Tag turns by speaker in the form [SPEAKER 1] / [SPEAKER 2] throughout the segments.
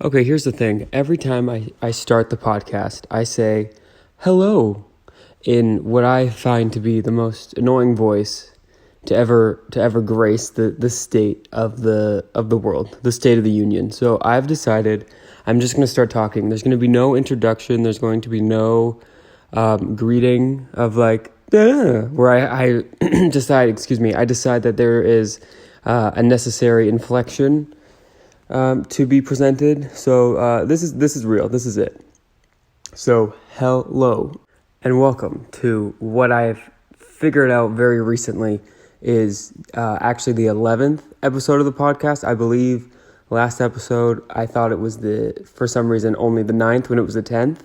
[SPEAKER 1] Okay, here's the thing. Every time I start the podcast, I say hello in what I find to be the most annoying voice to ever grace the state of the world, the state of the union. So I've decided I'm just going to start talking. There's going to be no introduction. There's going to be no greeting of where I decide that there is a necessary inflection to be presented. So this is real. This is it. So hello and welcome to what I've figured out very recently is actually the 11th episode of the podcast. I believe last episode I thought it was for some reason only the 9th when it was the 10th,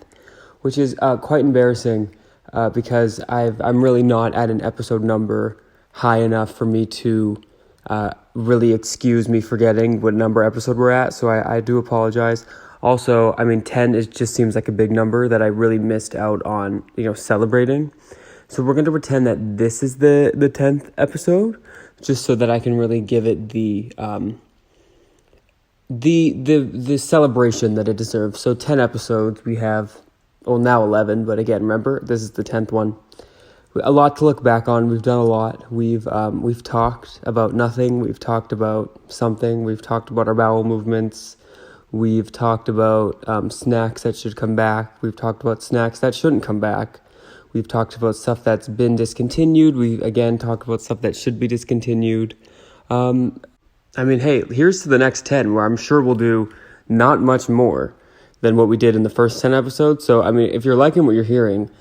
[SPEAKER 1] which is quite embarrassing because I'm really not at an episode number high enough for me to really excuse me forgetting what number episode we're at, so I do apologize. Also, 10 just seems like a big number that I really missed out on, celebrating. So we're going to pretend that this is the 10th episode, just so that I can really give it the celebration that it deserves. So 10 episodes, we have, now 11, but again, remember, this is the 10th one. A lot to look back on. We've done a lot. We've talked about nothing. We've talked about something. We've talked about our bowel movements. We've talked about snacks that should come back. We've talked about snacks that shouldn't come back. We've talked about stuff that's been discontinued. We've again talked about stuff that should be discontinued. Hey, here's to the next 10, where I'm sure we'll do not much more than what we did in the first 10 episodes. So if you're liking what you're hearing,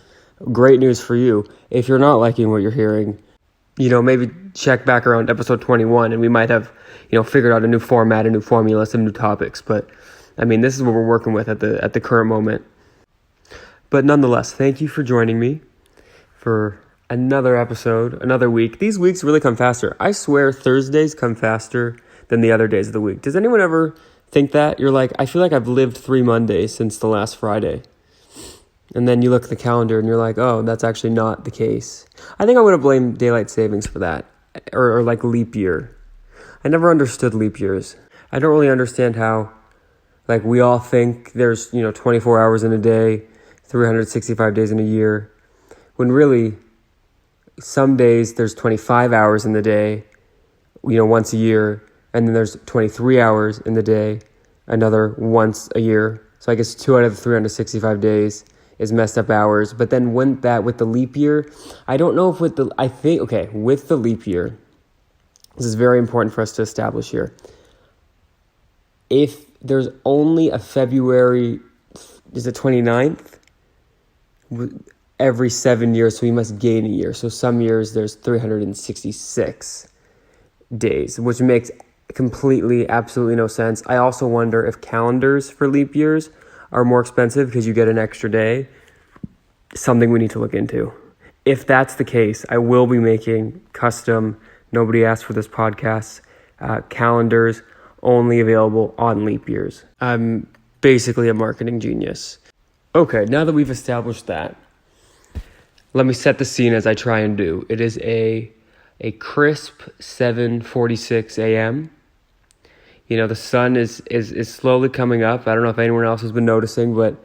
[SPEAKER 1] great news for you. If you're not liking what you're hearing, maybe check back around episode 21 and we might have, figured out a new format, a new formula, some new topics. But this is what we're working with at the current moment. But nonetheless, thank you for joining me for another episode, another week. These weeks really come faster. I swear Thursdays come faster than the other days of the week. Does anyone ever think that? You're like, I feel like I've lived 3 Mondays since the last Friday. And then you look at the calendar and you're like, oh, that's actually not the case. I think I'm going to blame daylight savings for that. Or like leap year. I never understood leap years. I don't really understand how, we all think there's, 24 hours in a day, 365 days in a year. When really, some days there's 25 hours in the day, once a year. And then there's 23 hours in the day, another once a year. So I guess 2 out of the 365 days is messed up hours. But then with the leap year, I don't know if with the leap year, this is very important for us to establish here. If there's only a February, is it 29th? Every 7 years, so we must gain a year. So some years there's 366 days, which makes absolutely no sense. I also wonder if calendars for leap years are more expensive because you get an extra day. Something we need to look into. If that's the case, I will be making custom, nobody asked for this podcast, calendars only available on leap years. I'm basically a marketing genius. Okay, now that we've established that, let me set the scene as I try and do. It is a crisp 7:46 a.m. The sun is slowly coming up. I don't know if anyone else has been noticing, but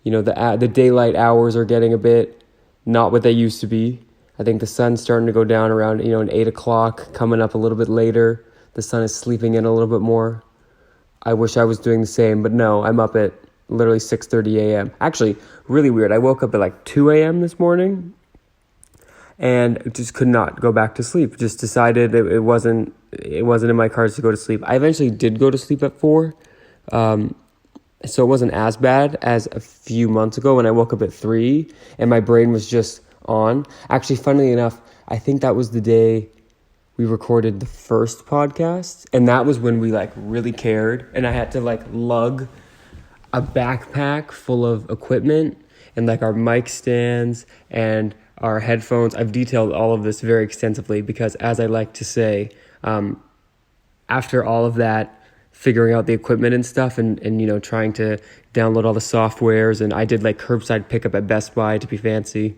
[SPEAKER 1] the daylight hours are getting a bit not what they used to be. I think the sun's starting to go down around an 8 o'clock, coming up a little bit later. The sun is sleeping in a little bit more. I wish I was doing the same, but no, I'm up at literally 6:30 a.m. Actually, really weird. I woke up at 2 a.m. this morning and just could not go back to sleep. Just decided it wasn't in my cards to go to sleep. I eventually did go to sleep at 4, so it wasn't as bad as a few months ago when I woke up at 3 and my brain was just on. Actually, funnily enough, I think that was the day we recorded the first podcast, and that was when we really cared, and I had to lug a backpack full of equipment and our mic stands and our headphones. I've detailed all of this very extensively because, as I like to say, after all of that, figuring out the equipment and stuff and trying to download all the softwares, and I did curbside pickup at Best Buy to be fancy.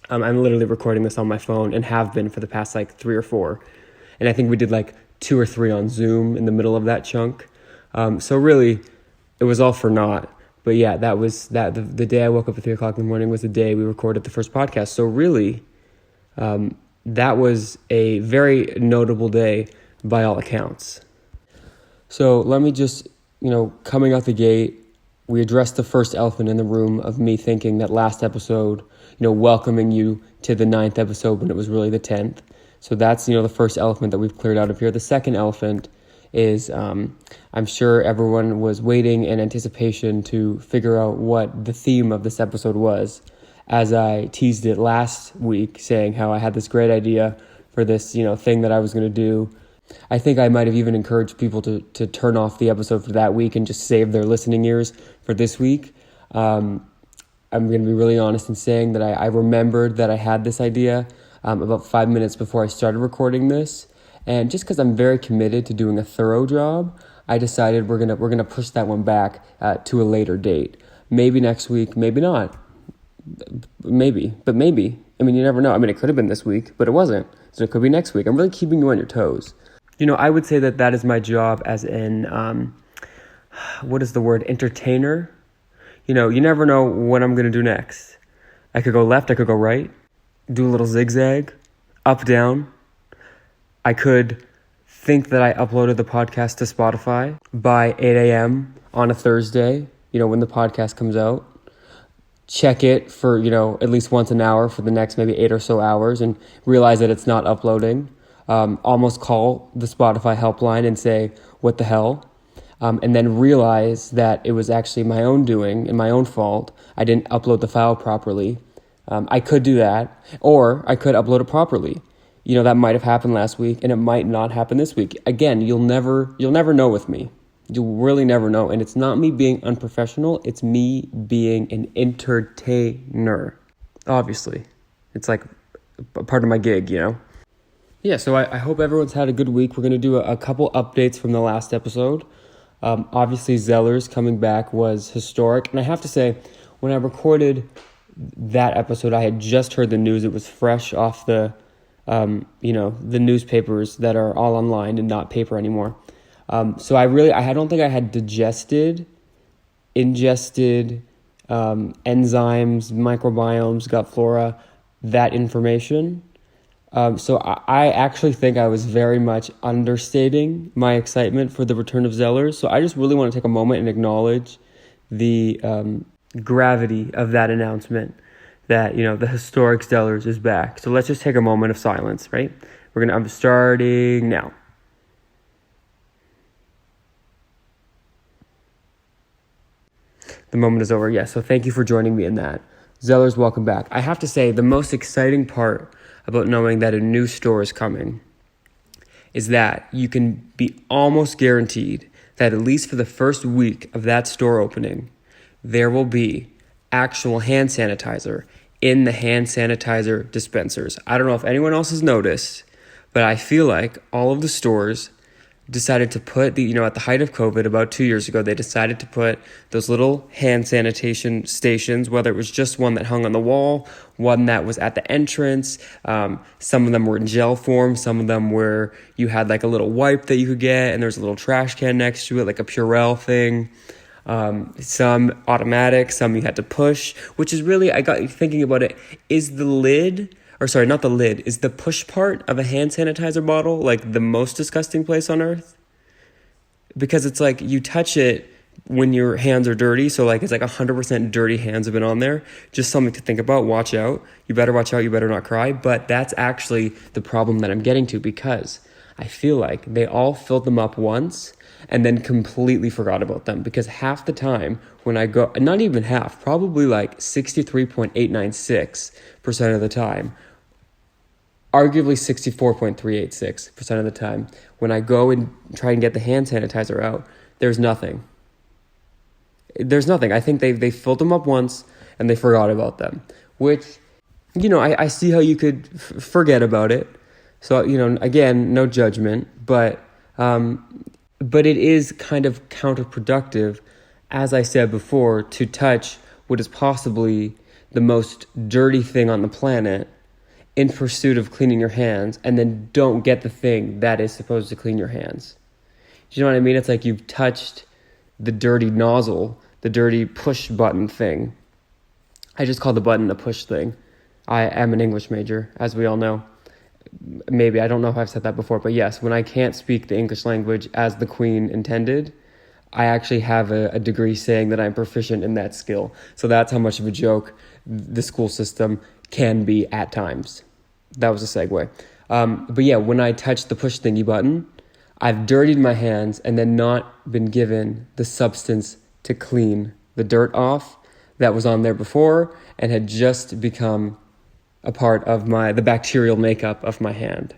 [SPEAKER 1] I'm literally recording this on my phone and have been for the past 3 or 4. And I think we did 2 or 3 on Zoom in the middle of that chunk. So really, it was all for naught. But yeah, that was that. The day I woke up at 3 o'clock in the morning was the day we recorded the first podcast. So really, that was a very notable day by all accounts. So let me just, coming out the gate, we addressed the first elephant in the room of me thinking that last episode, welcoming you to the 9th episode when it was really the 10th. So that's, the first elephant that we've cleared out of here. The second elephant is I'm sure everyone was waiting in anticipation to figure out what the theme of this episode was, as I teased it last week, saying how I had this great idea for this, thing that I was going to do. I think I might have even encouraged people to turn off the episode for that week and just save their listening ears for this week. I'm going to be really honest in saying that I remembered that I had this idea about 5 minutes before I started recording this. And just because I'm very committed to doing a thorough job, I decided we're gonna push that one back to a later date. Maybe next week, maybe not. Maybe. I mean, you never know. I mean, it could have been this week, but it wasn't. So it could be next week. I'm really keeping you on your toes. I would say that is my job as an, what is the word, entertainer? You never know what I'm going to do next. I could go left, I could go right, do a little zigzag, up, down. I could think that I uploaded the podcast to Spotify by 8 a.m. on a Thursday, when the podcast comes out. Check it for, at least once an hour for the next maybe 8 or so hours and realize that it's not uploading. Almost call the Spotify helpline and say, what the hell? And then realize that it was actually my own doing and my own fault. I didn't upload the file properly. I could do that, or I could upload it properly. That might have happened last week and it might not happen this week. Again, you'll never know with me. You'll really never know. And it's not me being unprofessional. It's me being an entertainer. Obviously. It's like a part of my gig, Yeah, so I hope everyone's had a good week. We're going to do a couple updates from the last episode. Obviously, Zeller's coming back was historic. And I have to say, when I recorded that episode, I had just heard the news. It was fresh off the newspapers that are all online and not paper anymore. So I don't think I had ingested enzymes, microbiomes, gut flora, that information. So I actually think I was very much understating my excitement for the return of Zellers. So I just really want to take a moment and acknowledge the gravity of that announcement that, the historic Zellers is back. So let's just take a moment of silence, right? I'm starting now. The moment is over. Yes. So thank you for joining me in that. Zellers, welcome back. I have to say the most exciting part about knowing that a new store is coming is that you can be almost guaranteed that at least for the first week of that store opening, there will be actual hand sanitizer in the hand sanitizer dispensers. I don't know if anyone else has noticed, but I feel like all of the stores decided to put at the height of COVID about 2 years ago, they decided to put those little hand sanitation stations, whether it was just one that hung on the wall, one that was at the entrance. Some of them were in gel form. Some of them were, you had like a little wipe that you could get and there's a little trash can next to it, like a Purell thing. Some automatic, some you had to push, which is really, I got you thinking about it. Is the lid, or sorry, not the lid, is the push part of a hand sanitizer bottle like the most disgusting place on earth? Because it's like you touch it when your hands are dirty. So like it's like 100% dirty hands have been on there. Just something to think about. Watch out. You better watch out. You better not cry. But that's actually the problem that I'm getting to, because I feel like they all filled them up once and then completely forgot about them. Because half the time when I go, not even half, probably like 63.896% of the time, arguably 64.386% of the time, when I go and try and get the hand sanitizer out, there's nothing. I think they filled them up once and they forgot about them, which, I see how you could forget about it. So, again, no judgment, but it is kind of counterproductive, as I said before, to touch what is possibly the most dirty thing on the planet in pursuit of cleaning your hands, and then don't get the thing that is supposed to clean your hands. Do you know what I mean? It's like you've touched the dirty nozzle, the dirty push button thing. I just call the button a push thing. I am an English major, as we all know. Maybe, I don't know if I've said that before, but yes, when I can't speak the English language as the Queen intended, I actually have a degree saying that I'm proficient in that skill. So that's how much of a joke the school system can be at times. That was a segue. But yeah, when I touch the push thingy button, I've dirtied my hands and then not been given the substance to clean the dirt off that was on there before and had just become a part of the bacterial makeup of my hand.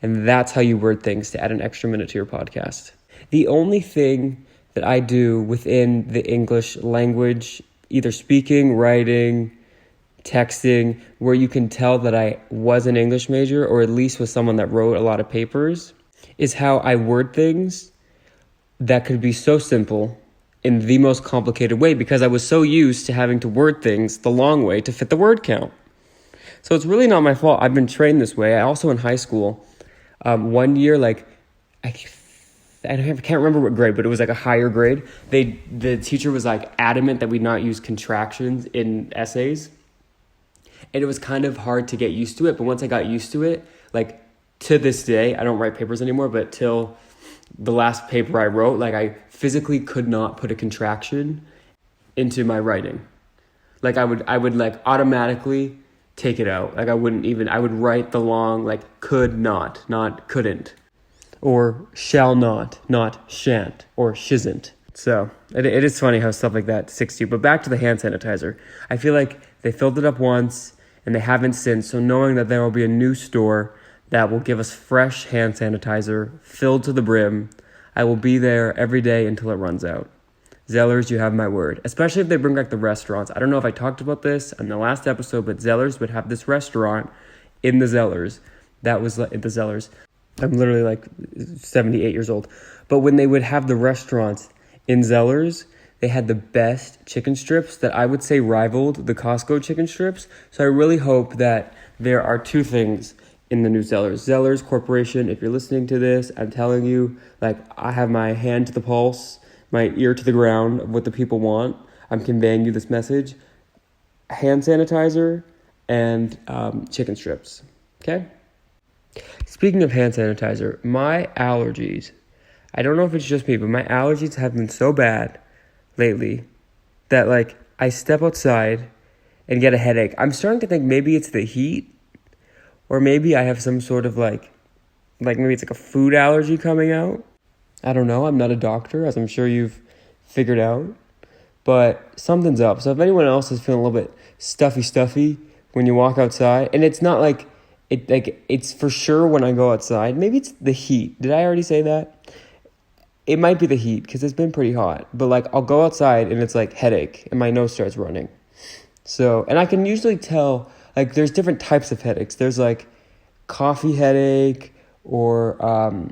[SPEAKER 1] And that's how you word things to add an extra minute to your podcast. The only thing that I do within the English language, either speaking, writing, texting, where you can tell that I was an English major, or at least was someone that wrote a lot of papers, is how I word things that could be so simple in the most complicated way, because I was so used to having to word things the long way to fit the word count. So it's really not my fault. I've been trained this way. I also, in high school, one year, I can't remember what grade, but it was like a higher grade. The teacher was like adamant that we not use contractions in essays. And it was kind of hard to get used to it. But once I got used to it, like to this day, I don't write papers anymore, but till the last paper I wrote, like I physically could not put a contraction into my writing. Like I would like automatically take it out. Like I would write the long, like could not couldn't. Or shall not shan't, or shizn't. So it is funny how stuff like that sticks to you. But back to the hand sanitizer. I feel like they filled it up once and they haven't since. So knowing that there will be a new store that will give us fresh hand sanitizer filled to the brim, I will be there every day until it runs out. Zellers, you have my word. Especially if they bring back the restaurants. I don't know if I talked about this in the last episode, but Zellers would have this restaurant in the Zellers. That was the Zellers. I'm literally like 78 years old. But when they would have the restaurants in Zellers, they had the best chicken strips that I would say rivaled the Costco chicken strips. So I really hope that there are two things in the new Zellers. Zellers Corporation, if you're listening to this, I'm telling you, like I have my hand to the pulse, my ear to the ground of what the people want. I'm conveying you this message. Hand sanitizer and chicken strips. Okay? Speaking of hand sanitizer, my allergies, I don't know if it's just me, but my allergies have been so bad lately that like I step outside and get a headache. I'm starting to think maybe it's the heat, or maybe I have some sort of like maybe it's like a food allergy coming out. I don't know. I'm not a doctor, as I'm sure you've figured out, but something's up. So if anyone else is feeling a little bit stuffy when you walk outside, and it's not like it's for sure when I go outside. Maybe it's the heat. Did I already say that? It might be the heat because it's been pretty hot. But like I'll go outside and it's like headache and my nose starts running. So, and I can usually tell like there's different types of headaches. There's like coffee headache or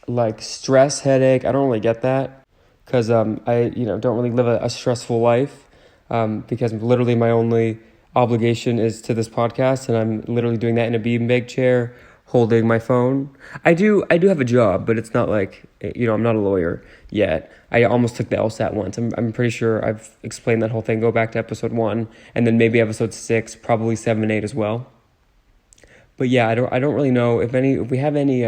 [SPEAKER 1] like stress headache. I don't really get that because I don't really live a stressful life because literally my only obligation is to this podcast, and I'm literally doing that in a beanbag chair holding my phone. I do have a job, but it's not like, I'm not a lawyer yet. I almost took the LSAT once. I'm pretty sure I've explained that whole thing. Go back to episode 1 and then maybe episode 6, probably 7 and 8 as well. But yeah, I don't really know if we have any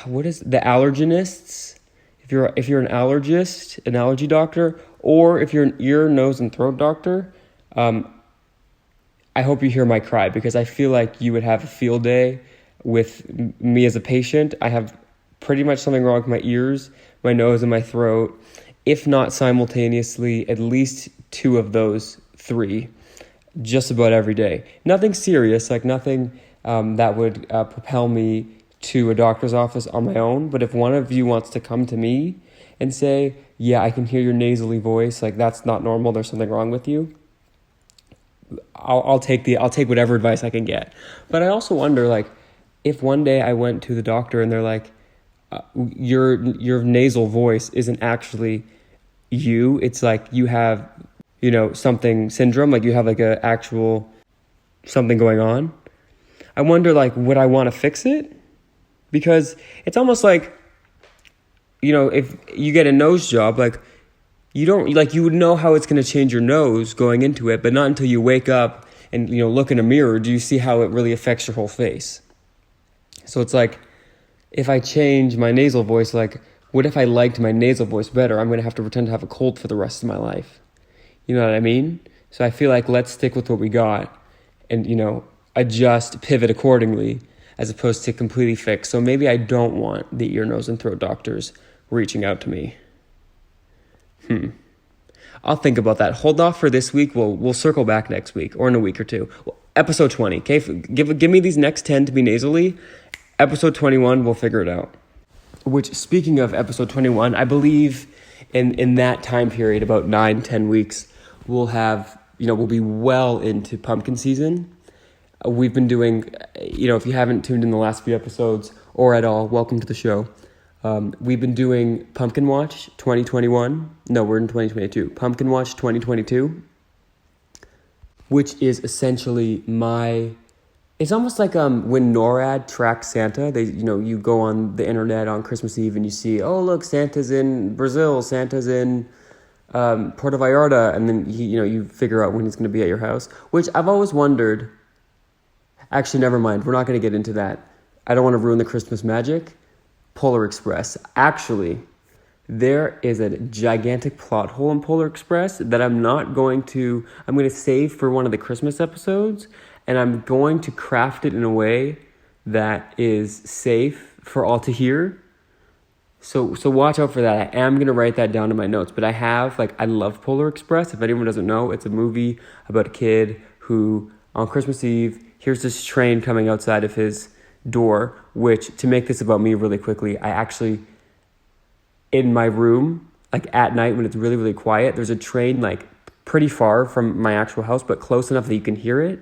[SPEAKER 1] what is the allergenists? If you're an allergist, an allergy doctor, or if you're an ear, nose, and throat doctor, I hope you hear my cry because I feel like you would have a field day with me as a patient. I have pretty much something wrong with my ears, my nose, and my throat. If not simultaneously, at least 2 of those 3, just about every day. Nothing serious, like nothing that would propel me to a doctor's office on my own. But if one of you wants to come to me and say, yeah, I can hear your nasally voice, like that's not normal, there's something wrong with you, I'll take whatever advice I can get. But I also wonder, like, if one day I went to the doctor and they're like, your nasal voice isn't actually you, it's like you have, something syndrome, like you have like a actual something going on. I wonder, like, would I want to fix it? Because it's almost like if you get a nose job, like, you don't, like, you would know how it's going to change your nose going into it, but not until you wake up and, look in a mirror do you see how it really affects your whole face. So it's like, if I change my nasal voice, like, what if I liked my nasal voice better? I'm going to have to pretend to have a cold for the rest of my life. You know what I mean? So I feel like let's stick with what we got and, adjust, pivot accordingly, as opposed to completely fix. So maybe I don't want the ear, nose, and throat doctors reaching out to me. I'll think about that. Hold off for this week. We'll circle back next week or in a week or two. Episode 20, okay? Give me these next 10 to be nasally. Episode 21, we'll figure it out. Which, speaking of episode 21, I believe in that time period, about 9-10 weeks, we'll be well into pumpkin season. We've been doing, if you haven't tuned in the last few episodes or at all, welcome to the show. We've been doing Pumpkin Watch 2021. No, we're in 2022. Pumpkin Watch 2022, which is essentially it's almost like when NORAD tracks Santa. They, you go on the internet on Christmas Eve and you see, oh, look, Santa's in Brazil, Santa's in Puerto Vallarta, and then you figure out when he's going to be at your house, which I've always wondered. Actually, never mind. We're not going to get into that. I don't want to ruin the Christmas magic. Polar Express. Actually, there is a gigantic plot hole in Polar Express that I'm going to save for one of the Christmas episodes, and I'm going to craft it in a way that is safe for all to hear. So watch out for that. I am going to write that down in my notes, but I love Polar Express. If anyone doesn't know, it's a movie about a kid who on Christmas Eve hears this train coming outside of his door, which, to make this about me really quickly, I actually, in my room, like at night when it's really, really quiet, there's a train like pretty far from my actual house, but close enough that you can hear it.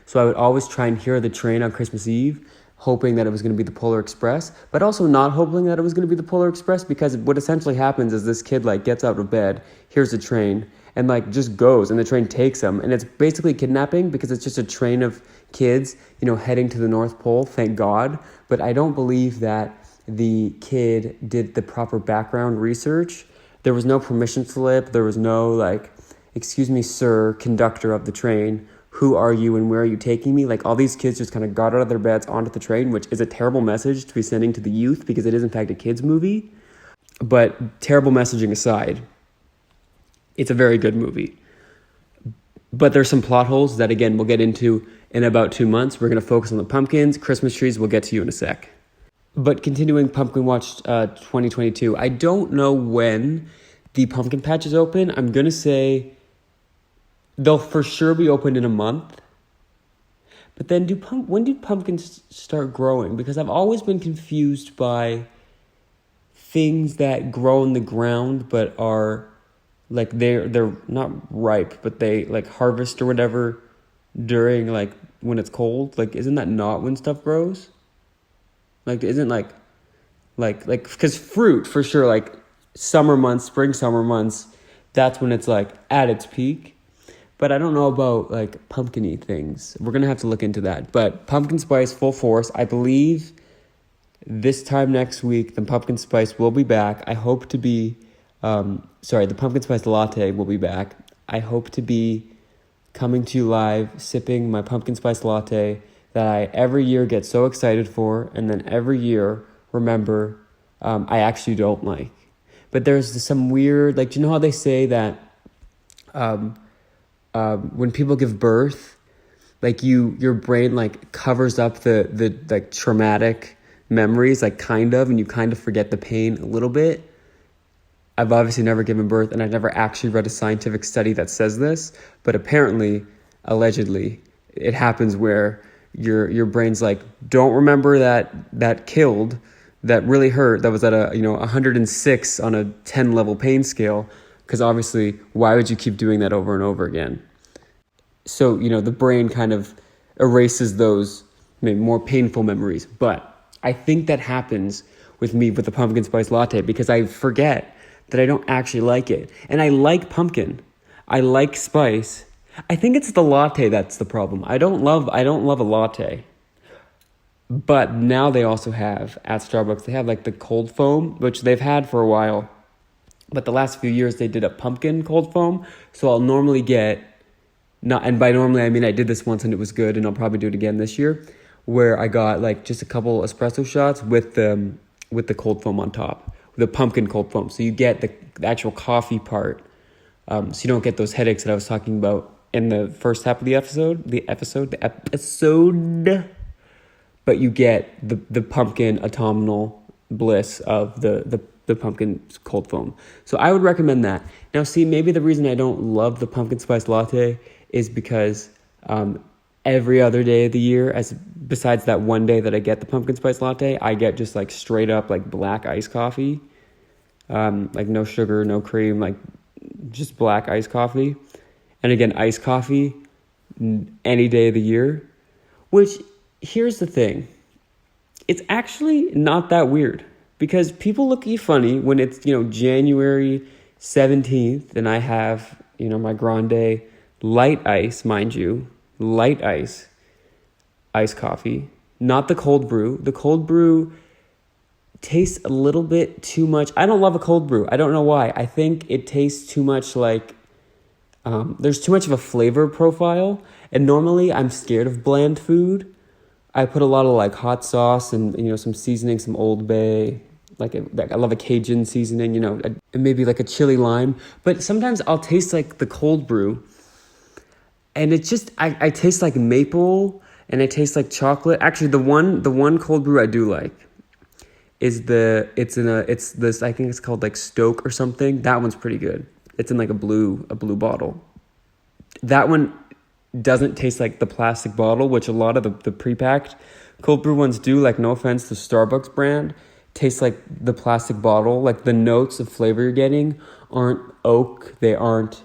[SPEAKER 1] So I would always try and hear the train on Christmas Eve, hoping that it was going to be the Polar Express, but also not hoping that it was going to be the Polar Express, because what essentially happens is this kid like gets out of bed, hears the train, and like just goes, and the train takes him, and it's basically kidnapping because it's just a train of kids, heading to the North Pole, thank God. But I don't believe that the kid did the proper background research. There was no permission slip. There was no like, excuse me, sir, conductor of the train, who are you and where are you taking me? Like, all these kids just kind of got out of their beds onto the train, which is a terrible message to be sending to the youth because it is in fact a kids movie. But terrible messaging aside, it's a very good movie. But there's some plot holes that, again, we'll get into in about 2 months. We're going to focus on the pumpkins, Christmas trees. We'll get to you in a sec. But continuing Pumpkin Watch 2022, I don't know when the pumpkin patch is open. I'm going to say they'll for sure be open in a month. But then when do pumpkins start growing? Because I've always been confused by things that grow in the ground but are like they're not ripe, but they like harvest or whatever during like when it's cold. Like, isn't that not when stuff grows? Like, isn't like because fruit for sure, like summer months, summer months, that's when it's like at its peak. But I don't know about like pumpkin-y things. We're gonna have to look into that. But pumpkin spice full force. I believe this time next week the pumpkin spice will be back. I hope to be the pumpkin spice latte will be back. I hope to be coming to you live, sipping my pumpkin spice latte that I every year get so excited for, and then every year remember I actually don't like. But there's some weird, like, do you know how they say that when people give birth, like your brain like covers up the like traumatic memories, like kind of, and you kind of forget the pain a little bit. I've obviously never given birth, and I've never actually read a scientific study that says this, but apparently, allegedly, it happens where your brain's like, don't remember that killed, that really hurt, that was at a 106 on a 10 level pain scale, because obviously, why would you keep doing that over and over again? So, the brain kind of erases those maybe more painful memories. But I think that happens with me with the pumpkin spice latte because I forget that I don't actually like it. And I like pumpkin. I like spice. I think it's the latte that's the problem. I don't love a latte. But now they also have, at Starbucks, they have like the cold foam, which they've had for a while. But the last few years, they did a pumpkin cold foam. So I'll normally get, and by normally, I mean I did this once and it was good, and I'll probably do it again this year, where I got like just a couple espresso shots with the cold foam on top, the pumpkin cold foam. So you get the actual coffee part, so you don't get those headaches that I was talking about in the first half of the episode. But you get the pumpkin autumnal bliss of the pumpkin cold foam. So I would recommend that. Now, see, maybe the reason I don't love the pumpkin spice latte is because every other day of the year, besides that one day that I get the pumpkin spice latte, I get just like straight up like black iced coffee, like no sugar, no cream, like just black iced coffee. And again, iced coffee any day of the year, which here's the thing. It's actually not that weird because people look at you funny when it's, January 17th and I have, my grande light ice, mind you, light ice, iced coffee, not the cold brew. The cold brew tastes a little bit too much. I don't love a cold brew. I don't know why. I think it tastes too much like, there's too much of a flavor profile. And normally I'm scared of bland food. I put a lot of like hot sauce and, some seasoning, some Old Bay, I love a Cajun seasoning, and maybe like a chili lime. But sometimes I'll taste like the cold brew and it's just, I taste like maple and I taste like chocolate. Actually, the one cold brew I do like is I think it's called like Stoke or something. That one's pretty good. It's in like a blue bottle. That one doesn't taste like the plastic bottle, which a lot of the pre-packed cold brew ones do. Like, no offense, the Starbucks brand tastes like the plastic bottle. Like, the notes of flavor you're getting aren't oak, they aren't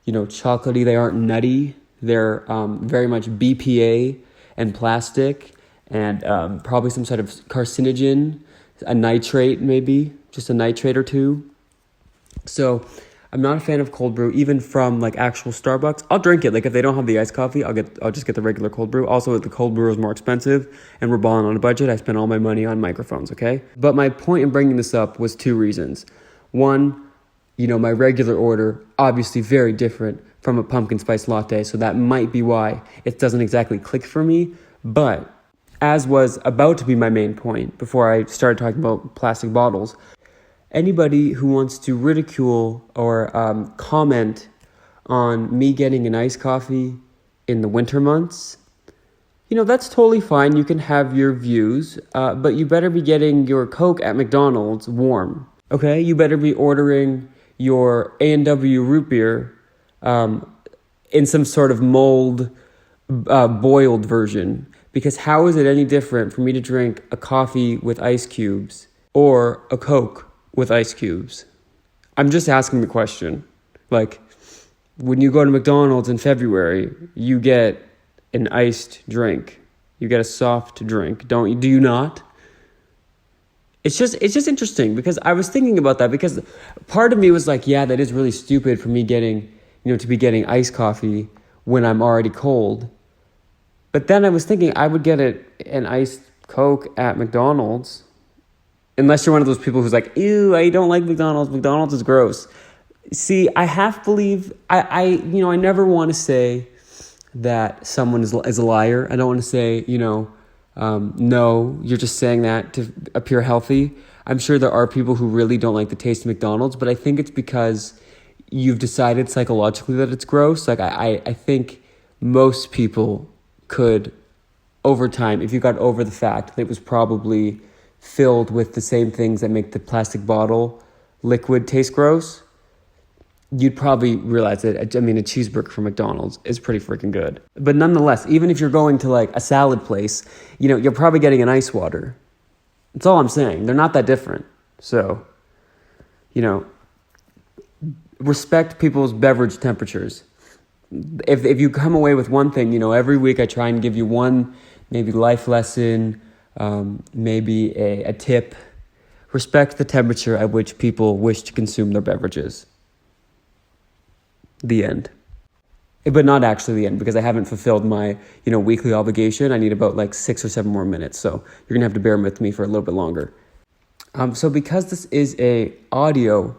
[SPEAKER 1] chocolatey, they aren't nutty. They're very much BPA and plastic and probably some sort of carcinogen, a nitrate maybe, just a nitrate or two. So I'm not a fan of cold brew, even from like actual Starbucks. I'll drink it. Like, if they don't have the iced coffee, I'll just get the regular cold brew. Also, the cold brew is more expensive and we're balling on a budget. I spend all my money on microphones, okay? But my point in bringing this up was two reasons. One, my regular order, obviously very different from a pumpkin spice latte. So that might be why it doesn't exactly click for me. But as was about to be my main point before I started talking about plastic bottles, anybody who wants to ridicule or comment on me getting an iced coffee in the winter months, that's totally fine. You can have your views, but you better be getting your Coke at McDonald's warm, okay? You better be ordering your A&W root beer in some sort of mold boiled version, because how is it any different for me to drink a coffee with ice cubes or a Coke with ice cubes? I'm just asking the question. Like, when you go to McDonald's in February, you get an iced drink. You get a soft drink, do you not? It's just interesting because I was thinking about that, because part of me was like, yeah, that is really stupid for me getting, to be getting iced coffee when I'm already cold. But then I was thinking I would get an iced Coke at McDonald's. Unless you're one of those people who's like, ew, I don't like McDonald's. McDonald's is gross. See, I half believe, I never want to say that someone is a liar. I don't want to say, no, you're just saying that to appear healthy. I'm sure there are people who really don't like the taste of McDonald's, but I think it's because you've decided psychologically that it's gross. Like, I think most people could, over time, if you got over the fact that it was probably filled with the same things that make the plastic bottle liquid taste gross, you'd probably realize that, a cheeseburger from McDonald's is pretty freaking good. But nonetheless, even if you're going to like a salad place, you're probably getting an ice water. That's all I'm saying. They're not that different. So, respect people's beverage temperatures. If you come away with one thing, every week I try and give you one maybe life lesson, maybe a tip. Respect the temperature at which people wish to consume their beverages. The end. but not actually the end because I haven't fulfilled my, weekly obligation. I need about like 6 or 7 more minutes. So you're going to have to bear with me for a little bit longer. So because this is a audio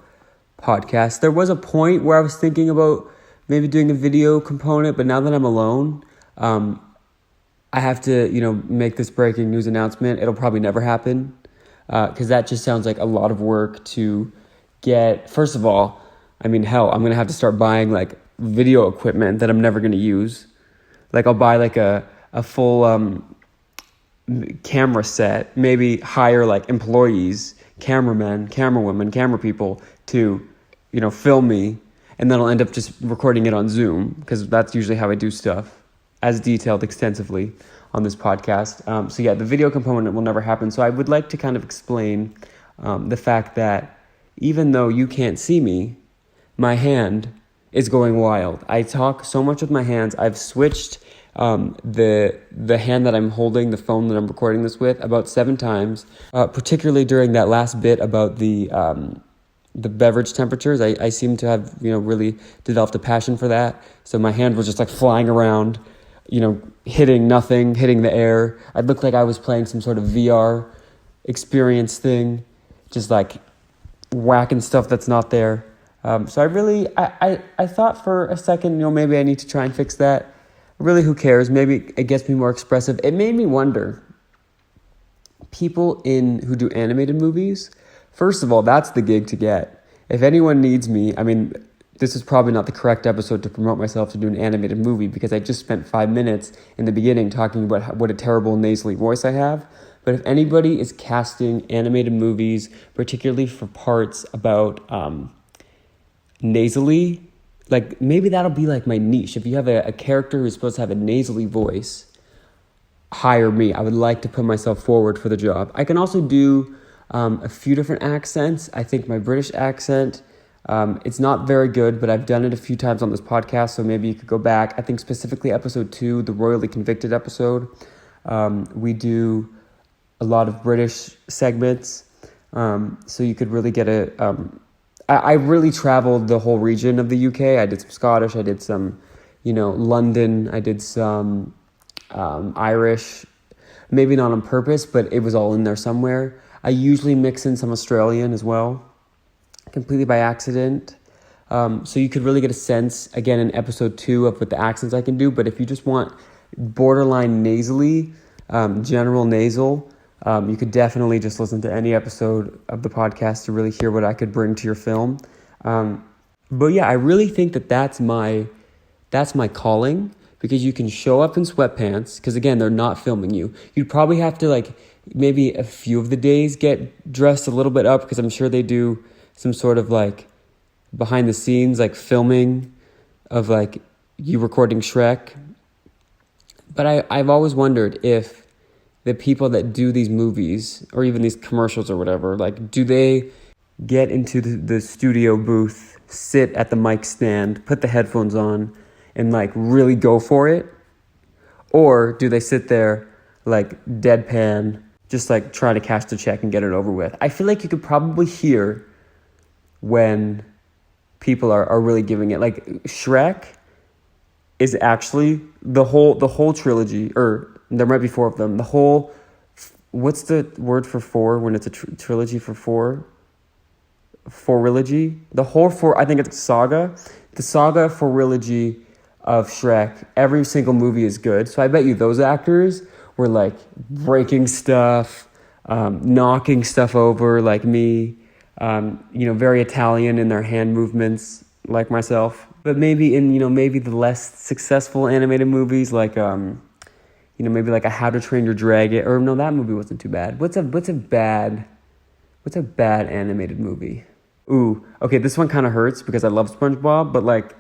[SPEAKER 1] podcast, there was a point where I was thinking about maybe doing a video component, but now that I'm alone, I have to, make this breaking news announcement. It'll probably never happen because that just sounds like a lot of work to get. First of all, I'm going to have to start buying like video equipment that I'm never going to use. Like I'll buy like a full camera set, maybe hire like employees, cameramen, camerawomen, camera people to, film me, and then I'll end up just recording it on Zoom because that's usually how I do stuff, as detailed extensively on this podcast. So yeah, the video component will never happen. So I would like to kind of explain the fact that even though you can't see me, my hand is going wild. I talk so much with my hands. I've switched the hand that I'm holding, the phone that I'm recording this with, about 7 times, particularly during that last bit about the beverage temperatures. I seem to have, really developed a passion for that. So my hand was just like flying around, hitting nothing, hitting the air. I'd look like I was playing some sort of VR experience thing, just like whacking stuff that's not there. So I thought for a second, maybe I need to try and fix that. Really, who cares? Maybe it gets me more expressive. It made me wonder, people who do animated movies, first of all, that's the gig to get. If anyone needs me, this is probably not the correct episode to promote myself to do an animated movie because I just spent 5 minutes in the beginning talking about what a terrible nasally voice I have. But if anybody is casting animated movies, particularly for parts about nasally, like maybe that'll be like my niche. If you have a character who's supposed to have a nasally voice, hire me. I would like to put myself forward for the job. I can also do a few different accents. I think my British accent, it's not very good, but I've done it a few times on this podcast, so maybe you could go back. I think specifically episode 2, the Royally Convicted episode, we do a lot of British segments, so you could really get I really traveled the whole region of the UK. I did some Scottish, I did some, London, I did some Irish, maybe not on purpose, but it was all in there somewhere. I usually mix in some Australian as well, completely by accident. So you could really get a sense, again, in episode 2 of what the accents I can do. But if you just want borderline nasally, general nasal, you could definitely just listen to any episode of the podcast to really hear what I could bring to your film. But yeah, I really think that's my calling, because you can show up in sweatpants, because again, they're not filming you. You'd probably have to maybe a few of the days get dressed a little bit up, because I'm sure they do some sort of behind the scenes filming of you recording Shrek. But I've always wondered if the people that do these movies or even these commercials or whatever, do they get into the studio booth, sit at the mic stand, put the headphones on, and really go for it? Or do they sit there deadpan, just trying to cash the check and get it over with? I feel like you could probably hear when people are really giving it. Shrek is actually the whole trilogy, or there might be 4 of them. The whole, what's the word for 4 when it's a trilogy for 4? Fourilogy? The whole 4, I think it's saga. The saga fourilogy of Shrek, every single movie is good. So I bet you those actors were breaking stuff, knocking stuff over like me, very Italian in their hand movements like myself. But maybe in, maybe the less successful animated movies maybe a How to Train Your Dragon, or no, that movie wasn't too bad. What's a bad animated movie? Ooh, okay, this one kind of hurts because I love SpongeBob, but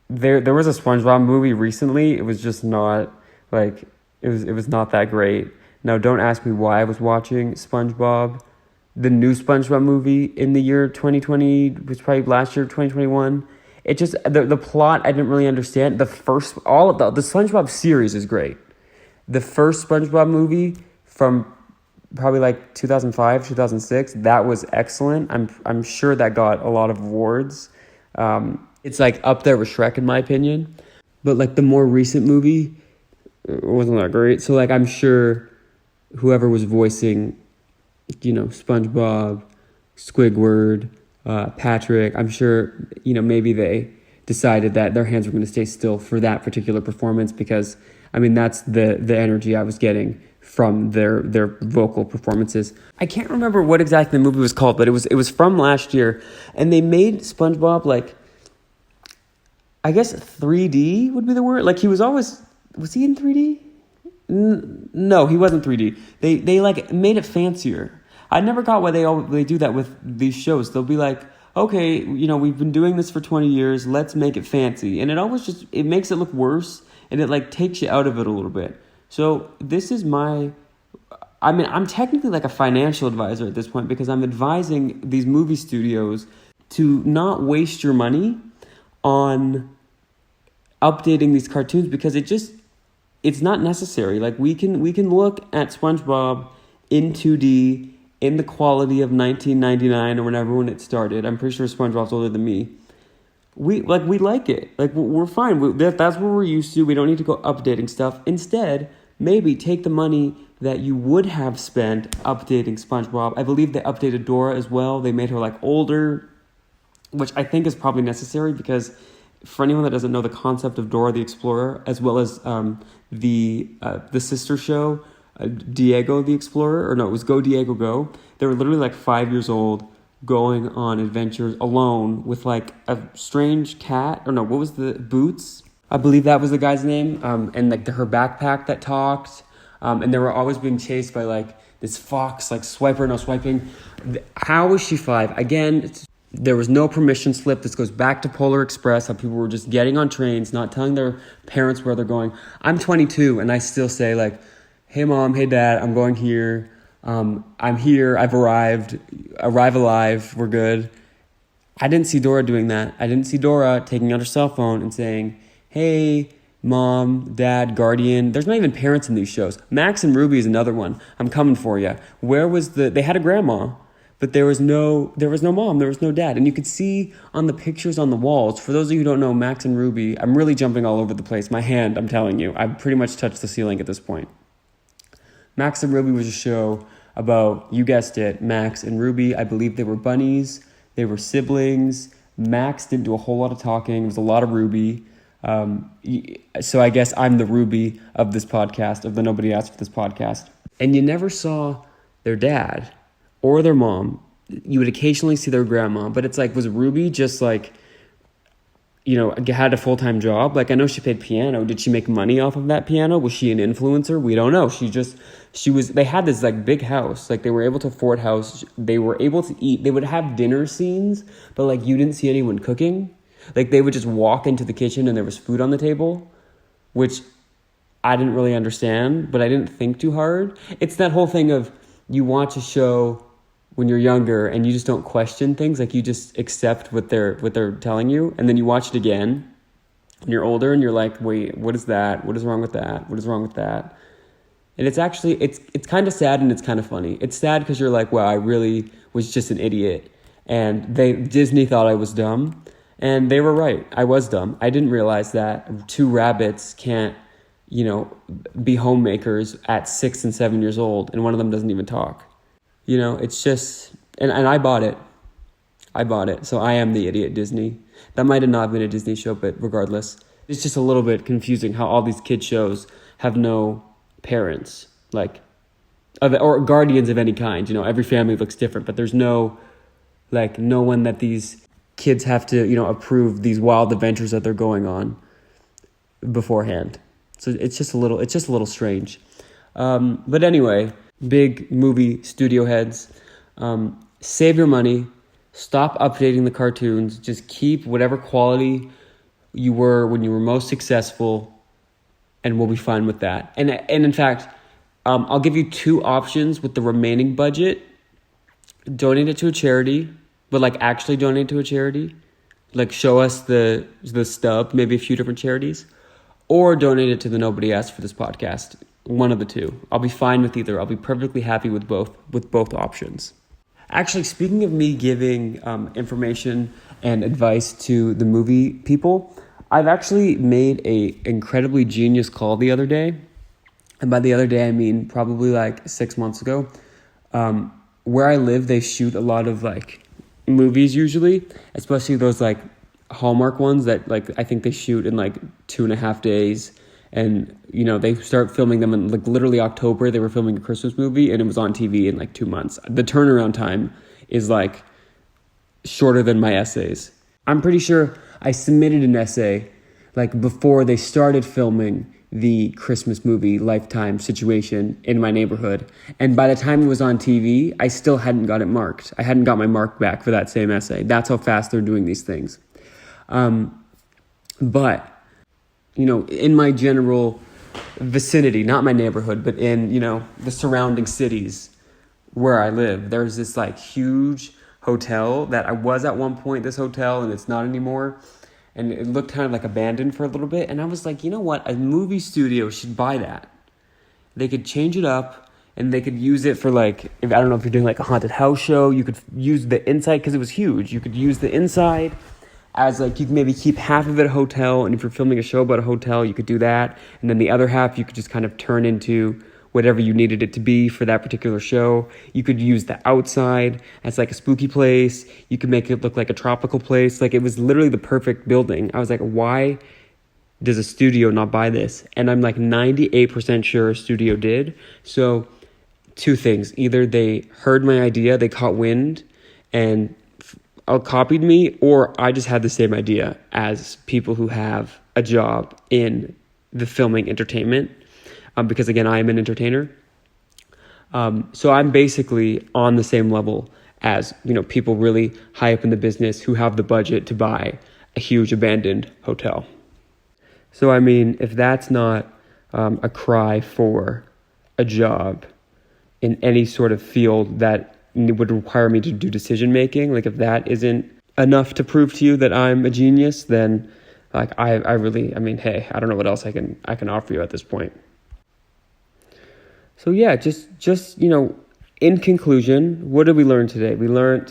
[SPEAKER 1] there was a SpongeBob movie recently. It was just not it was not that great. Now, don't ask me why I was watching SpongeBob. The new SpongeBob movie in the year 2020 was probably last year, 2021. It just, the plot I didn't really understand. The SpongeBob series is great. The first SpongeBob movie from probably 2005, 2006, that was excellent. I'm sure that got a lot of awards. It's like up there with Shrek in my opinion. But like the more recent movie wasn't that great. So like I'm sure whoever was voicing, SpongeBob, Squidward, Patrick, I'm sure, maybe they decided that their hands were going to stay still for that particular performance because, that's the energy I was getting from their vocal performances. I can't remember what exactly the movie was called, but it was from last year, and they made SpongeBob like, I guess 3D would be the word. Like he was he in 3D? No, he wasn't 3D. They like made it fancier. I never got why they do that with these shows. They'll be like, okay, we've been doing this for 20 years. Let's make it fancy. And it makes it look worse. And it like takes you out of it a little bit. So this is I'm technically like a financial advisor at this point because I'm advising these movie studios to not waste your money on updating these cartoons because it's not necessary. Like we can look at SpongeBob in 2D in the quality of 1999 or whenever when it started. I'm pretty sure SpongeBob's older than me. We like it. Like we're fine. That's what we're used to. We don't need to go updating stuff. Instead, maybe take the money that you would have spent updating SpongeBob. I believe they updated Dora as well. They made her like older, which I think is probably necessary because for anyone that doesn't know the concept of Dora the Explorer, as well as the sister show, Diego the Explorer, or no, it was Go Diego Go. They were literally like 5 years old going on adventures alone with like a strange cat, or no, what was the Boots? I believe that was the guy's name, and like her backpack that talked, and they were always being chased by like this fox, like swiper, no swiping. How was she 5? Again, there was no permission slip. This goes back to Polar Express, how people were just getting on trains, not telling their parents where they're going. I'm 22, and I still say like, hey mom, hey dad, I'm going here. I'm here, I've arrived, arrive alive, we're good. I didn't see Dora doing that. I didn't see Dora taking out her cell phone and saying, hey, mom, dad, guardian. There's not even parents in these shows. Max and Ruby is another one. I'm coming for you. They had a grandma, but there was no mom, there was no dad. And you could see on the pictures on the walls, for those of you who don't know, Max and Ruby, I'm really jumping all over the place. My hand, I'm telling you, I've pretty much touched the ceiling at this point. Max and Ruby was a show about, you guessed it, Max and Ruby. I believe they were bunnies. They were siblings. Max didn't do a whole lot of talking. It was a lot of Ruby. So I guess I'm the Ruby of this podcast, of the Nobody Asked for this podcast. And you never saw their dad or their mom. You would occasionally see their grandma. But it's like, was Ruby just like, had a full-time job? Like, I know she played piano. Did she make money off of that piano? Was she an influencer? We don't know. They had this like big house. Like they were able to afford house. They were able to eat. They would have dinner scenes, but like you didn't see anyone cooking. Like they would just walk into the kitchen and there was food on the table, which I didn't really understand, but I didn't think too hard. It's that whole thing of you watch a show when you're younger and you just don't question things. Like you just accept what they're telling you. And then you watch it again when you're older and you're like, wait, what is that? What is wrong with that? What is wrong with that? And it's actually, it's kind of sad and it's kind of funny. It's sad because you're like, wow, I really was just an idiot. And Disney thought I was dumb. And they were right. I was dumb. I didn't realize that 2 rabbits can't, be homemakers at 6 and 7 years old. And one of them doesn't even talk. It's just, and I bought it. So I am the idiot Disney. That might have not been a Disney show, but regardless, it's just a little bit confusing how all these kid shows have no parents, or guardians of any kind. Every family looks different, but there's no one that these kids have to, approve these wild adventures that they're going on beforehand. So it's just a little strange. But anyway, big movie studio heads, save your money, stop updating the cartoons, just keep whatever quality you were when you were most successful, and we'll be fine with that. And in fact, I'll give you 2 options with the remaining budget. Donate it to a charity, but actually donate to a charity. Show us the stub, maybe a few different charities, or donate it to the Nobody Asked for this podcast. One of the 2. I'll be fine with either. I'll be perfectly happy with both options. Actually, speaking of me giving information and advice to the movie people, I've actually made a incredibly genius call the other day. And by the other day, I mean probably like 6 months ago. Where I live, they shoot a lot of like movies usually, especially those like Hallmark ones that like I think they shoot in like 2.5 days. And, you know, they start filming them in like literally October. They were filming a Christmas movie and it was on TV in like 2 months. The turnaround time is like shorter than my essays. I'm pretty sure I submitted an essay like before they started filming the Christmas movie Lifetime situation in my neighborhood. And by the time it was on TV, I still hadn't got it marked. I hadn't got my mark back for that same essay. That's how fast they're doing these things. But, you know, in my general vicinity, not my neighborhood, but in, you know, the surrounding cities where I live, there's this like huge hotel that I was at one point, this hotel, and it's not anymore. And it looked kind of like abandoned for a little bit. And I was like, you know what? A movie studio should buy that. They could change it up and they could use it for like, if I don't know if you're doing like a haunted house show, you could use the inside because it was huge. You could use the inside as like, you could maybe keep half of it a hotel. And if you're filming a show about a hotel, you could do that. And then the other half, you could just kind of turn into whatever you needed it to be for that particular show. You could use the outside as like a spooky place. You could make it look like a tropical place. Like it was literally the perfect building. I was like, why does a studio not buy this? And I'm like 98% sure a studio did. So 2 things. Either they heard my idea, they caught wind and copied me, or I just had the same idea as people who have a job in the filming entertainment. Because again, I am an entertainer. So I'm basically on the same level as, you know, people really high up in the business who have the budget to buy a huge abandoned hotel. So, I mean, if that's not a cry for a job in any sort of field that would require me to do decision making, like if that isn't enough to prove to you that I'm a genius, then like I really, I mean, hey, I don't know what else I can offer you at this point. So yeah, just you know, in conclusion, what did we learn today? We learned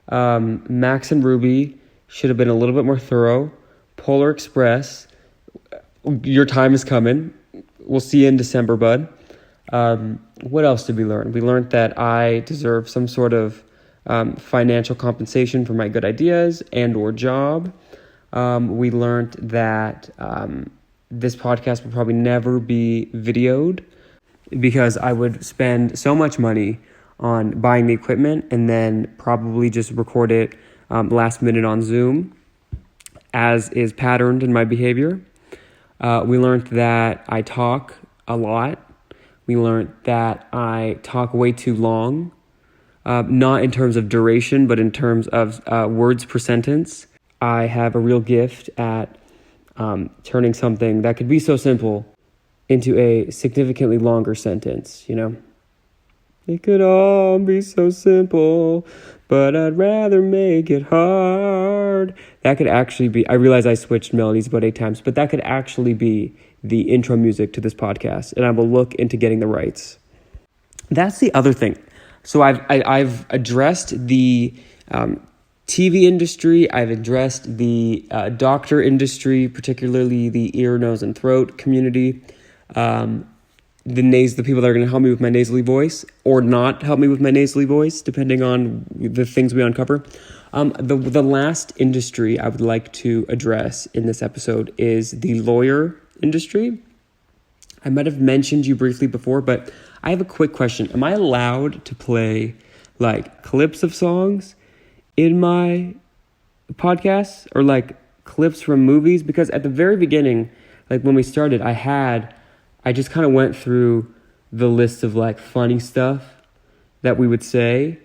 [SPEAKER 1] Max and Ruby should have been a little bit more thorough. Polar Express, your time is coming. We'll see you in December, bud. What else did we learn? We learned that I deserve some sort of financial compensation for my good ideas and or job. We learned that this podcast will probably never be videoed, because I would spend so much money on buying the equipment and then probably just record it last minute on Zoom, as is patterned in my behavior. We learned that I talk a lot. We learned that I talk way too long, not in terms of duration, but in terms of words per sentence. I have a real gift at turning something that could be so simple into a significantly longer sentence, you know? It could all be so simple, but I'd rather make it hard. That could actually be, I realize I switched melodies about 8 times, but that could actually be the intro music to this podcast, and I will look into getting the rights. That's the other thing. So I've addressed the TV industry. I've addressed the doctor industry, particularly the ear, nose, and throat community. The people that are going to help me with my nasally voice or not help me with my nasally voice, depending on the things we uncover. The last industry I would like to address in this episode is the lawyer industry. I might have mentioned you briefly before, but I have a quick question. Am I allowed to play like clips of songs in my podcasts, or like clips from movies? Because at the very beginning, like when we started, I just kind of went through the list of like funny stuff that we would say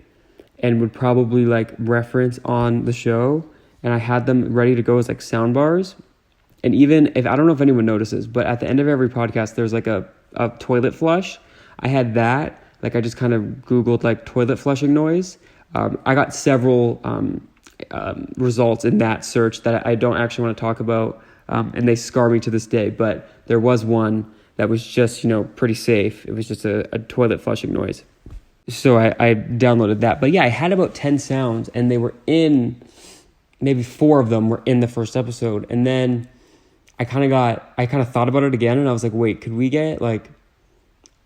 [SPEAKER 1] and would probably like reference on the show. And I had them ready to go as like sound bars. And even if, I don't know if anyone notices, but at the end of every podcast, there's like a toilet flush. I had that. Like I just kind of Googled like toilet flushing noise. I got several results in that search that I don't actually want to talk about. And they scar me to this day. But there was one that was just, you know, pretty safe. It was just a toilet flushing noise. So I downloaded that. But yeah, I had about 10 sounds, and they were in, maybe 4 of them were in the first episode. And then I kind of thought about it again, and I was like, wait, could we get, like,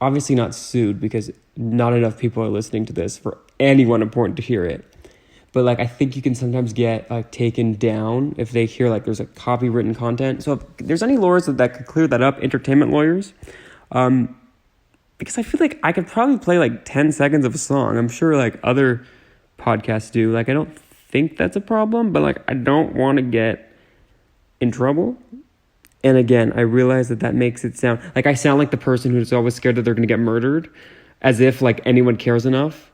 [SPEAKER 1] obviously not sued, because not enough people are listening to this for anyone important to hear it. But, like, I think you can sometimes get, like, taken down if they hear, like, there's a copywritten content. So if there's any lawyers that could clear that up, entertainment lawyers, because I feel like I could probably play, like, 10 seconds of a song. I'm sure, like, other podcasts do. Like, I don't think that's a problem, but, like, I don't want to get in trouble. And again, I realize that makes it sound like I sound like the person who's always scared that they're going to get murdered, as if, like, anyone cares enough.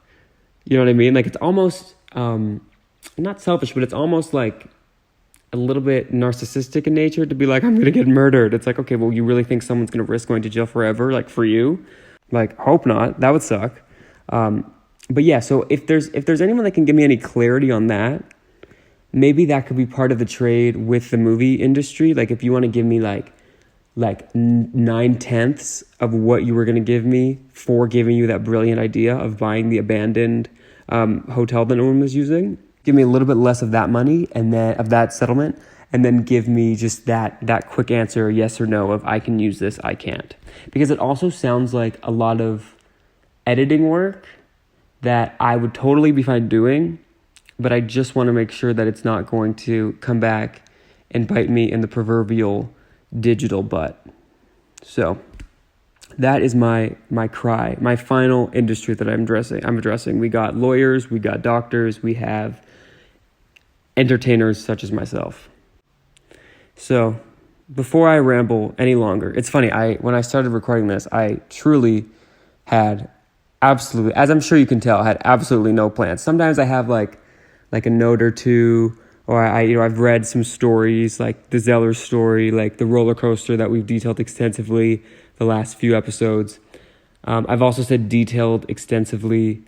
[SPEAKER 1] You know what I mean? Like, it's almost, not selfish, but it's almost like a little bit narcissistic in nature to be like, I'm going to get murdered. It's like, okay, well, you really think someone's going to risk going to jail forever, like, for you? Like, hope not. That would suck. But yeah, so if there's anyone that can give me any clarity on that, maybe that could be part of the trade with the movie industry. Like, if you want to give me like 9/10 of what you were going to give me for giving you that brilliant idea of buying the abandoned hotel that no one was using, give me a little bit less of that money and then of that settlement, and then give me just that quick answer, yes or no, of I can use this, I can't. Because it also sounds like a lot of editing work that I would totally be fine doing, but I just want to make sure that it's not going to come back and bite me in the proverbial digital butt. So that is my cry, my final industry that I'm addressing. We got lawyers, we got doctors, we have entertainers such as myself. So before I ramble any longer, it's funny, when I started recording this, I truly had absolutely, as I'm sure you can tell, had absolutely no plans. Sometimes I have like a note or two, or I've read some stories, like the Zeller story, like the roller coaster that we've detailed extensively the last few episodes. I've also said detailed extensively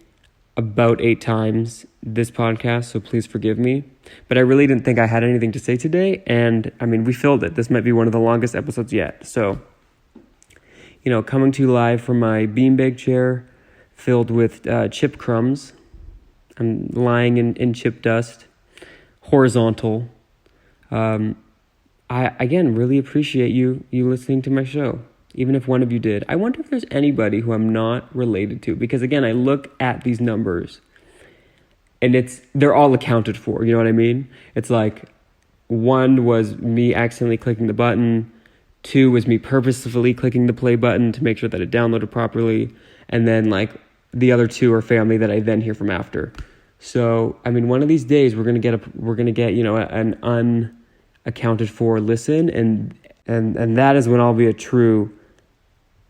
[SPEAKER 1] about 8 times this podcast, so please forgive me. But I really didn't think I had anything to say today, and I mean, we filled it. This might be one of the longest episodes yet. So, coming to you live from my beanbag chair filled with chip crumbs. I'm lying in chip dust, horizontal. I, again, really appreciate you listening to my show, even if one of you did. I wonder if there's anybody who I'm not related to, because, again, I look at these numbers, and they're all accounted for, you know what I mean? It's like 1 was me accidentally clicking the button, 2 was me purposefully clicking the play button to make sure that it downloaded properly, and then, like, the other 2 are family that I then hear from after. So, I mean, one of these days we're gonna get an unaccounted for listen, and that is when I'll be a true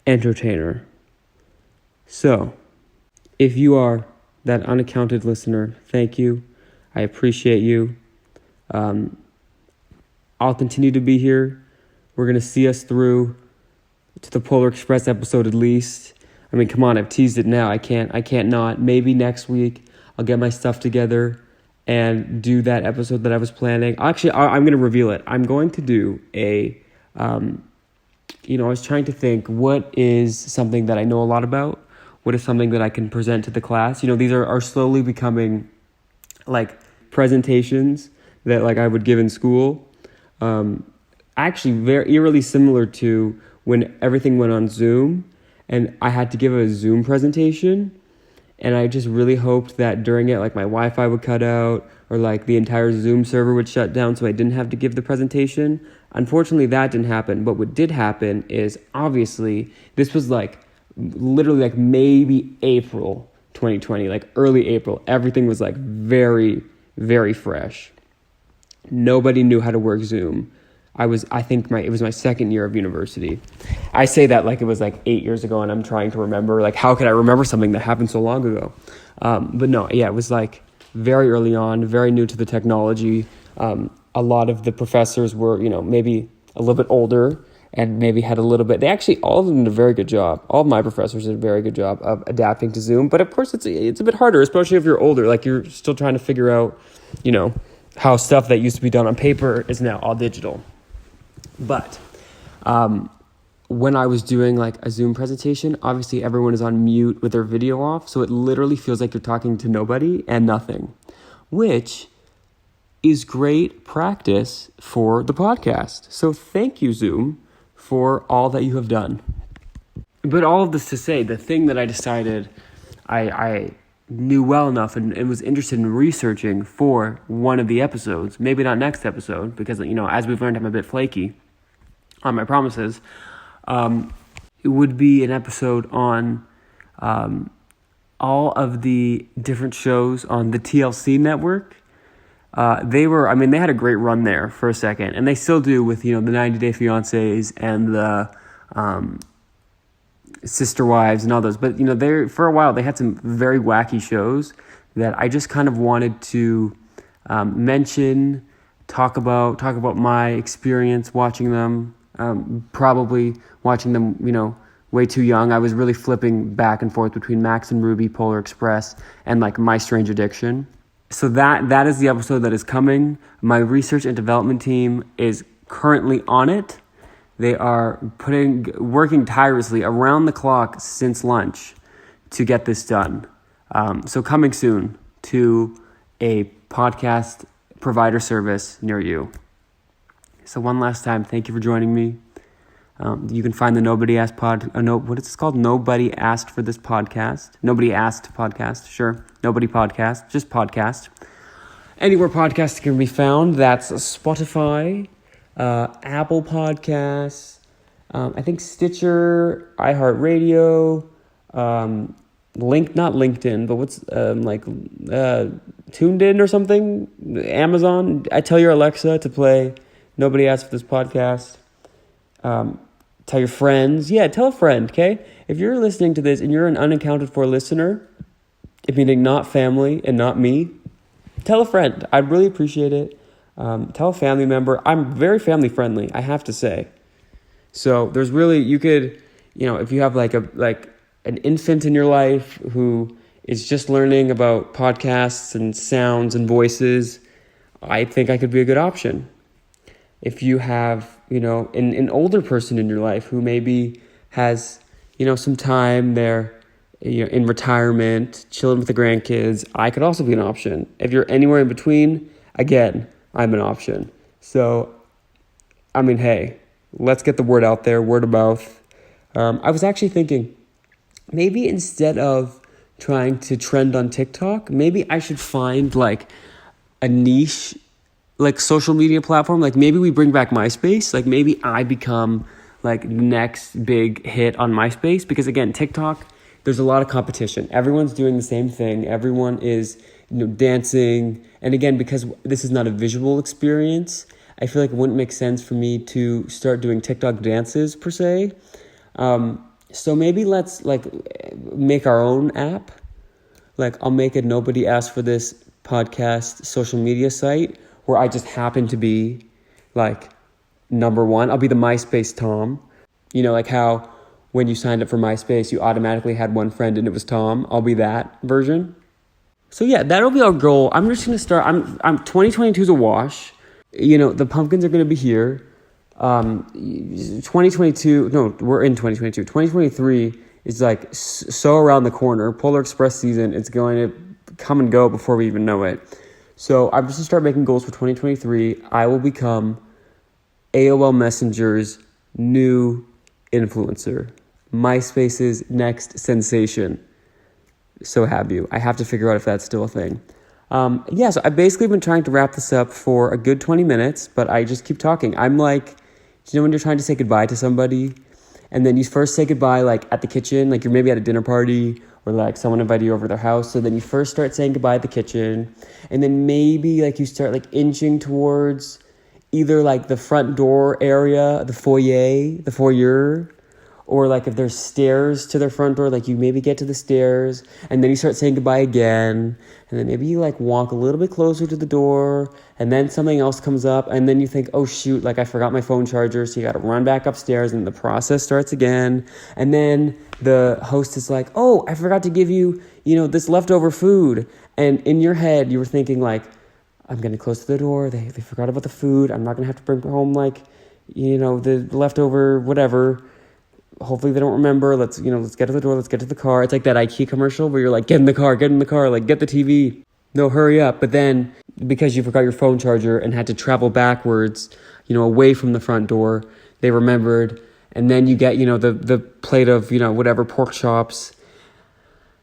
[SPEAKER 1] entertainer. So, if you are that unaccounted listener, thank you. I appreciate you. I'll continue to be here. We're gonna see us through to the Polar Express episode at least. I mean, come on, I've teased it now. I can't not. Maybe next week I'll get my stuff together and do that episode that I was planning. Actually, I'm going to reveal it. I'm going to do I was trying to think, what is something that I know a lot about? What is something that I can present to the class? These are slowly becoming like presentations that like I would give in school. Actually, very eerily similar to when everything went on Zoom. And I had to give a Zoom presentation, and I just really hoped that during it, like, my Wi-Fi would cut out, or like the entire Zoom server would shut down so I didn't have to give the presentation. Unfortunately, that didn't happen. But what did happen is, obviously, this was like literally like maybe April 2020, like early April. Everything was like very, very fresh. Nobody knew how to work Zoom. It was my second year of university. I say that like it was like 8 years ago, and I'm trying to remember, like, how could I remember something that happened so long ago? But no, yeah, it was like very early on, very new to the technology. A lot of the professors were, maybe a little bit older and maybe had a little bit, all of them did a very good job. All of my professors did a very good job of adapting to Zoom. But of course it's a bit harder, especially if you're older, like you're still trying to figure out, how stuff that used to be done on paper is now all digital. But when I was doing like a Zoom presentation, obviously everyone is on mute with their video off, so it literally feels like you're talking to nobody and nothing, which is great practice for the podcast. So thank you, Zoom, for all that you have done. But all of this to say, the thing that I decided I knew well enough and was interested in researching for one of the episodes, maybe not next episode, because, as we've learned, I'm a bit flaky on my promises, it would be an episode on all of the different shows on the TLC network. They had a great run there for a second, and they still do with, the 90 Day Fiancés and the Sister Wives and all those. But, for a while, they had some very wacky shows that I just kind of wanted to mention, talk about my experience watching them, probably watching them, way too young. I was really flipping back and forth between Max and Ruby, Polar Express, and like My Strange Addiction. So that is the episode that is coming. My research and development team is currently on it. They are working tirelessly around the clock since lunch to get this done. So coming soon to a podcast provider service near you. So one last time, thank you for joining me. You can find the Nobody Asked what is this called? Nobody Asked for This Podcast. Nobody Asked Podcast, sure. Nobody Podcast, just podcast. Anywhere podcasts can be found, that's Spotify, Apple Podcasts, I think Stitcher, iHeartRadio, not LinkedIn, but what's Tuned In or something? Amazon. I tell your Alexa to play Nobody Asked for This Podcast. Tell your friends. Yeah, tell a friend, okay? If you're listening to this and you're an unaccounted for listener, meaning not family and not me, tell a friend. I'd really appreciate it. Tell a family member. I'm very family friendly, I have to say. So there's really, you could, if you have like an infant in your life who is just learning about podcasts and sounds and voices, I think I could be a good option. If you have, an older person in your life who maybe has, some time there, in retirement, chilling with the grandkids, I could also be an option. If you're anywhere in between, again, I'm an option. So, hey, let's get the word out there, word of mouth. I was actually thinking, maybe instead of trying to trend on TikTok, maybe I should find like a niche social media platform. Like maybe we bring back Myspace. Like maybe I become like next big hit on Myspace, because again, TikTok, there's a lot of competition. Everyone's doing the same thing. Everyone is, dancing. And again, because this is not a visual experience, I feel like it wouldn't make sense for me to start doing TikTok dances per se. So maybe let's make our own app. I'll make a Nobody Asked for This Podcast social media site where I just happen to be number one. I'll be the Myspace Tom. How when you signed up for Myspace, you automatically had one friend and it was Tom. I'll be that version. So yeah, that'll be our goal. I'm just going to start. I'm 2022 is a wash. The pumpkins are going to be here. 2022, no, we're in 2022. 2023 is so around the corner. Polar Express season, it's going to come and go before we even know it. So I'm just going to start making goals for 2023. I will become AOL Messenger's new influencer. MySpace's next sensation. So have you. I have to figure out if that's still a thing. So I've basically been trying to wrap this up for a good 20 minutes, but I just keep talking. I'm when you're trying to say goodbye to somebody, and then you first say goodbye at the kitchen, you're maybe at a dinner party, or someone invited you over to their house. So then you first start saying goodbye at the kitchen, and then maybe you start inching towards either the front door area, the foyer, or if there's stairs to their front door, you maybe get to the stairs, and then you start saying goodbye again, and then maybe you walk a little bit closer to the door, and then something else comes up, and then you think, oh shoot, I forgot my phone charger, so you got to run back upstairs, and the process starts again, and then the host is like, oh, I forgot to give you, this leftover food, and in your head, you were thinking I'm getting close to the door, they forgot about the food, I'm not going to have to bring home the leftover whatever. hopefully they don't remember. Let's get to the door. Let's get to the car. It's like that IKEA commercial where you're like, get in the car, like get the TV. No, hurry up. But then because you forgot your phone charger and had to travel backwards, away from the front door, they remembered. And then you get, the plate of, whatever pork chops.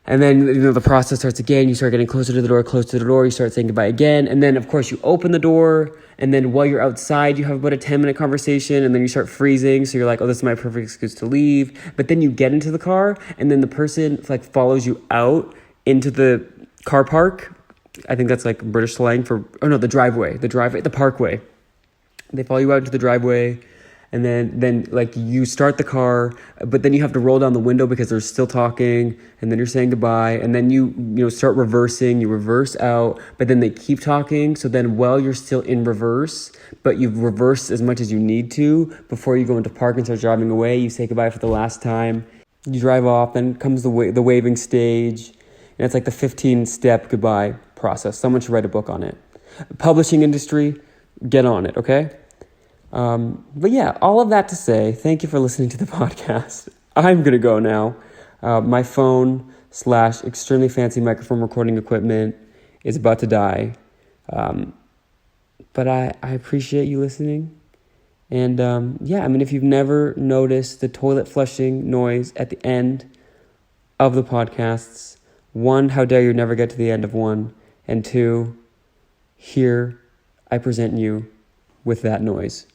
[SPEAKER 1] And then, the process starts again. You start getting closer to the door, you start saying goodbye again. And then, of course, you open the door. And then while you're outside, you have about a 10-minute conversation. And then you start freezing. So you're like, oh, this is my perfect excuse to leave. But then you get into the car. And then the person, follows you out into the car park. I think that's, British slang for, the driveway. The parkway. They follow you out into the driveway. And then you start the car, but then you have to roll down the window because they're still talking, and then you're saying goodbye, and then you start reversing, you reverse out, but then they keep talking. So then while you're still in reverse, but you've reversed as much as you need to before you go into park and start driving away, you say goodbye for the last time, you drive off, then comes the waving stage, and it's like the 15-step goodbye process. Someone should write a book on it. Publishing industry, get on it, okay? But yeah, all of that to say, thank you for listening to the podcast. I'm going to go now. My phone / extremely fancy microphone recording equipment is about to die. But I appreciate you listening. And, if you've never noticed the toilet flushing noise at the end of the podcasts, 1, how dare you never get to the end of one, and 2, here I present you with that noise.